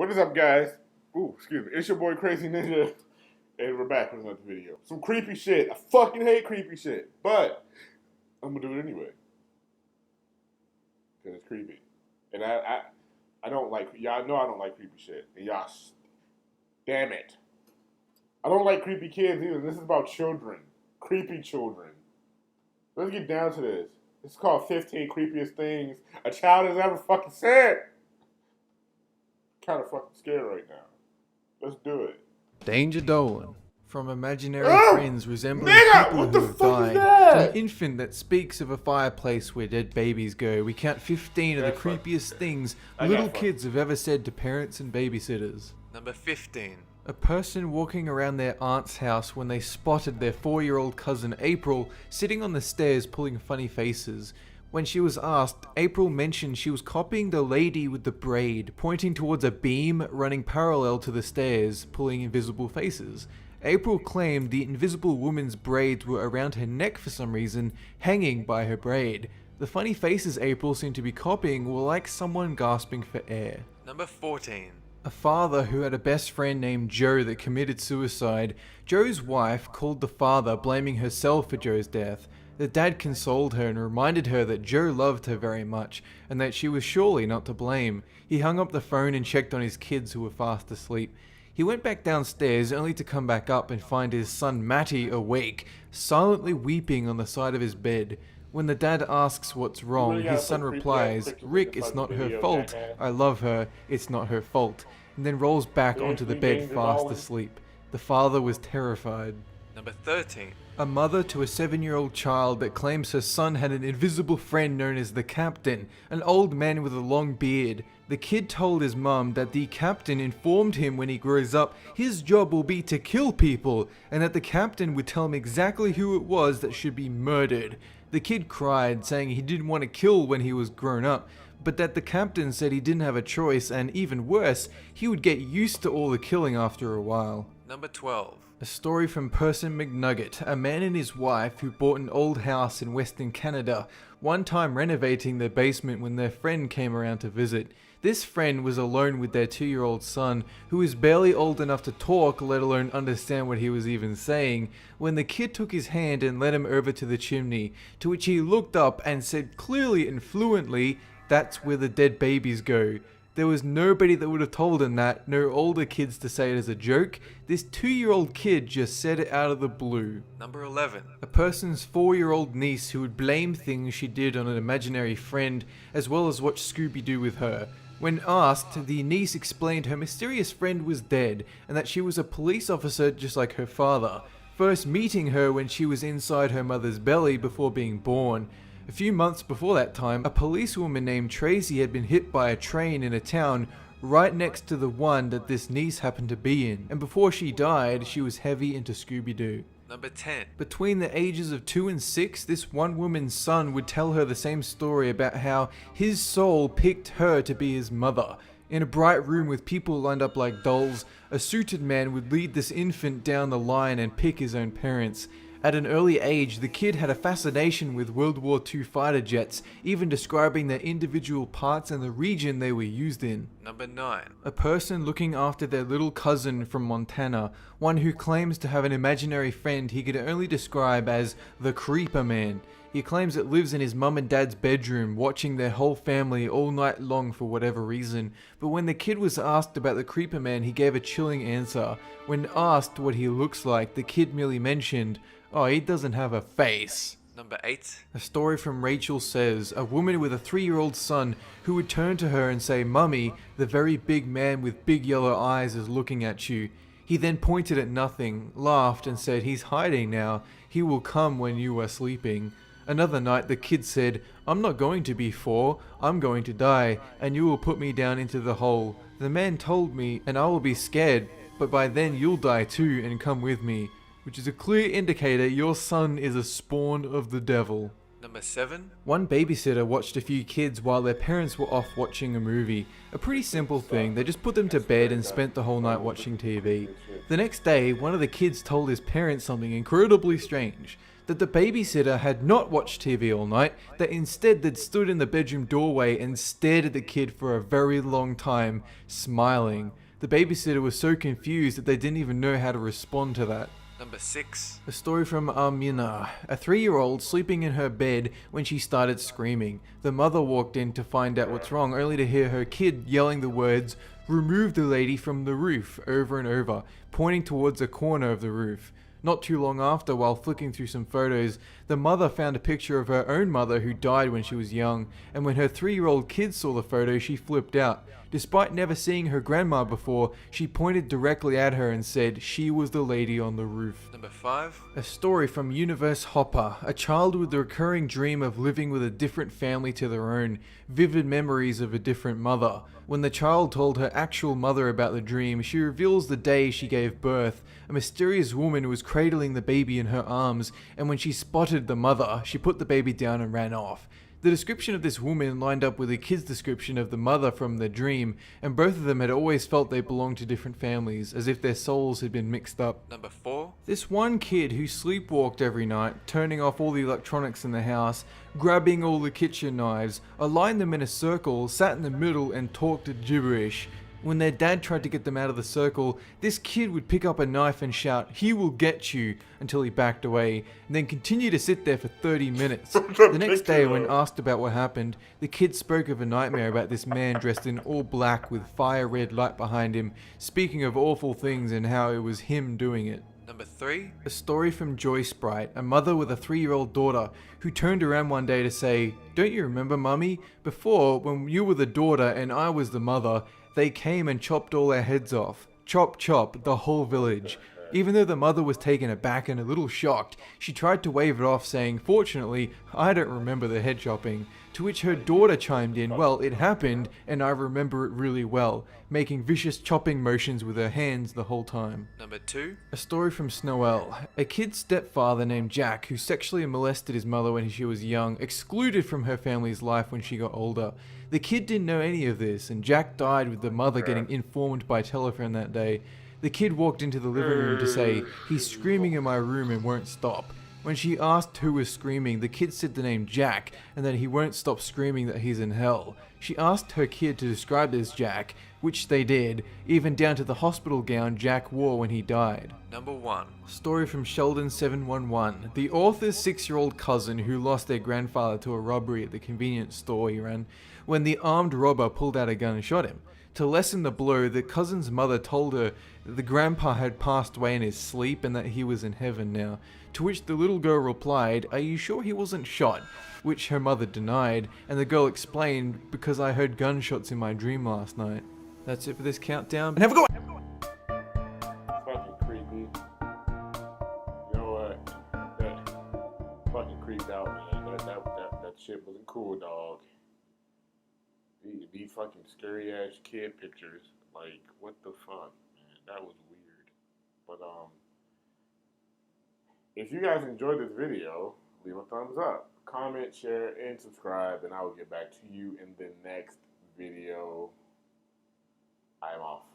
What is up, guys? Ooh, excuse me. It's your boy Crazy Ninja, and we're back with another video. Some creepy shit. I fucking hate creepy shit, but I'm gonna do it anyway because it's creepy, and I don't like y'all know I don't like creepy shit, and y'all, damn it, I don't like creepy kids either. This is about children, creepy children. Let's get down to this. It's called 15 Creepiest Things a Child Has Ever Fucking Said. Kind of fucking scared right now. Let's do it. Danger Dolan. From imaginary friends resembling nigga, people what who the have fuck is died, that? to an infant that speaks of a fireplace where dead babies go, we count 15 of the creepiest things little kids have ever said to parents and babysitters. Number 15. A person walking around their aunt's house when they spotted their 4-year-old cousin April sitting on the stairs pulling funny faces. When she was asked, April mentioned she was copying the lady with the braid, pointing towards a beam running parallel to the stairs, pulling invisible faces. April claimed the invisible woman's braids were around her neck for some reason, hanging by her braid. The funny faces April seemed to be copying were like someone gasping for air. Number 14. A father who had a best friend named Joe that committed suicide. Joe's wife called the father, blaming herself for Joe's death. The dad consoled her and reminded her that Joe loved her very much, and that she was surely not to blame. He hung up the phone and checked on his kids who were fast asleep. He went back downstairs only to come back up and find his son Matty awake, silently weeping on the side of his bed. When the dad asks what's wrong, his son replies, "Rick, it's not her fault. I love her. It's not her fault," and then rolls back onto the bed fast asleep. The father was terrified. Number 13. A mother to a 7-year-old child that claims her son had an invisible friend known as the Captain, an old man with a long beard. The kid told his mum that the Captain informed him when he grows up his job will be to kill people, and that the Captain would tell him exactly who it was that should be murdered. The kid cried, saying he didn't want to kill when he was grown up, but that the Captain said he didn't have a choice, and even worse, he would get used to all the killing after a while. Number 12. A story from Person McNugget, a man and his wife who bought an old house in Western Canada, one time renovating their basement when their friend came around to visit. This friend was alone with their 2-year-old son, who was barely old enough to talk, let alone understand what he was even saying, when the kid took his hand and led him over to the chimney, to which he looked up and said clearly and fluently, "That's where the dead babies go." There was nobody that would have told him that, no older kids to say it as a joke. This 2-year-old kid just said it out of the blue. Number 11. A person's 4-year-old niece who would blame things she did on an imaginary friend, as well as watch Scooby-Doo with her. When asked, the niece explained her mysterious friend was dead, and that she was a police officer just like her father, first meeting her when she was inside her mother's belly before being born. A few months before that time, a policewoman named Tracy had been hit by a train in a town right next to the one that this niece happened to be in, and before she died, she was heavy into Scooby-Doo. Number 10. Between the ages of 2 and 6, this one woman's son would tell her the same story about how his soul picked her to be his mother. In a bright room with people lined up like dolls, a suited man would lead this infant down the line and pick his own parents. At an early age, the kid had a fascination with World War II fighter jets, even describing their individual parts and the region they were used in. Number 9. A person looking after their little cousin from Montana, one who claims to have an imaginary friend he could only describe as the Creeper Man. He claims it lives in his mum and dad's bedroom, watching their whole family all night long for whatever reason. But when the kid was asked about the Creeper Man, he gave a chilling answer. When asked what he looks like, the kid merely mentioned, "Oh, he doesn't have a face." Number 8. A story from Rachel Says, a woman with a 3-year-old son who would turn to her and say, "Mummy, the very big man with big yellow eyes is looking at you." He then pointed at nothing, laughed and said, "He's hiding now. He will come when you are sleeping." Another night the kid said, "I'm not going to be 4, I'm going to die, and you will put me down into the hole. The man told me, and I will be scared, but by then you'll die too and come with me," which is a clear indicator your son is a spawn of the devil. Number 7. One babysitter watched a few kids while their parents were off watching a movie. A pretty simple thing, they just put them to bed and spent the whole night watching TV. The next day, one of the kids told his parents something incredibly strange. that the babysitter had not watched TV all night, that instead they'd stood in the bedroom doorway and stared at the kid for a very long time, smiling. The babysitter was so confused that they didn't even know how to respond to that. Number 6. A story from Amina, a 3-year-old sleeping in her bed when she started screaming. The mother walked in to find out what's wrong, only to hear her kid yelling the words, "Remove the lady from the roof," over and over, pointing towards a corner of the roof. Not too long after, while flicking through some photos, the mother found a picture of her own mother who died when she was young, and when her 3-year-old kid saw the photo, she flipped out. Despite never seeing her grandma before, she pointed directly at her and said she was the lady on the roof. Number 5. A story from Universe Hopper, a child with a recurring dream of living with a different family to their own, vivid memories of a different mother. When the child told her actual mother about the dream, she reveals the day she gave birth. A mysterious woman was cradling the baby in her arms, and when she spotted the mother, she put the baby down and ran off. The description of this woman lined up with the kid's description of the mother from the dream, and both of them had always felt they belonged to different families, as if their souls had been mixed up. Number 4. This one kid who sleepwalked every night, turning off all the electronics in the house, grabbing all the kitchen knives, aligned them in a circle, sat in the middle and talked gibberish. When their dad tried to get them out of the circle, this kid would pick up a knife and shout, "He will get you," until he backed away, and then continue to sit there for 30 minutes. The next day, when asked about what happened, the kid spoke of a nightmare about this man dressed in all black with fire red light behind him, speaking of awful things and how it was him doing it. Number 3. A story from Joy Sprite, a mother with a 3-year-old daughter who turned around one day to say, "Don't you remember, Mummy? Before, when you were the daughter and I was the mother, they came and chopped all our heads off. Chop, chop, the whole village." Even though the mother was taken aback and a little shocked, she tried to wave it off, saying, "Fortunately, I don't remember the head chopping." To which her daughter chimed in, "Well, it happened, and I remember it really well," making vicious chopping motions with her hands the whole time. Number 2. A story from Snoel, a kid's stepfather named Jack who sexually molested his mother when she was young, excluded from her family's life when she got older. The kid didn't know any of this, and Jack died with the mother getting informed by telephone that day. The kid walked into the living room to say, "He's screaming in my room and won't stop." When she asked who was screaming, the kid said the name Jack, and that he won't stop screaming that he's in hell. She asked her kid to describe this Jack, which they did, even down to the hospital gown Jack wore when he died. Number 1. Story from Sheldon 711, the author's 6-year-old cousin who lost their grandfather to a robbery at the convenience store he ran, when the armed robber pulled out a gun and shot him. To lessen the blow, the cousin's mother told her that the grandpa had passed away in his sleep and that he was in heaven now, to which the little girl replied, "Are you sure he wasn't shot?" Which her mother denied, and the girl explained, "Because I heard gunshots in my dream last night." That's it for this countdown, and have a good one! Fucking creepy. You know what? That fucking creeped out, man. That shit wasn't cool, dog. These fucking scary ass kid pictures. Like, what the fuck, man? That was weird. But if you guys enjoyed this video, leave a thumbs up, comment, share, and subscribe, and I will get back to you in the next video. I am off.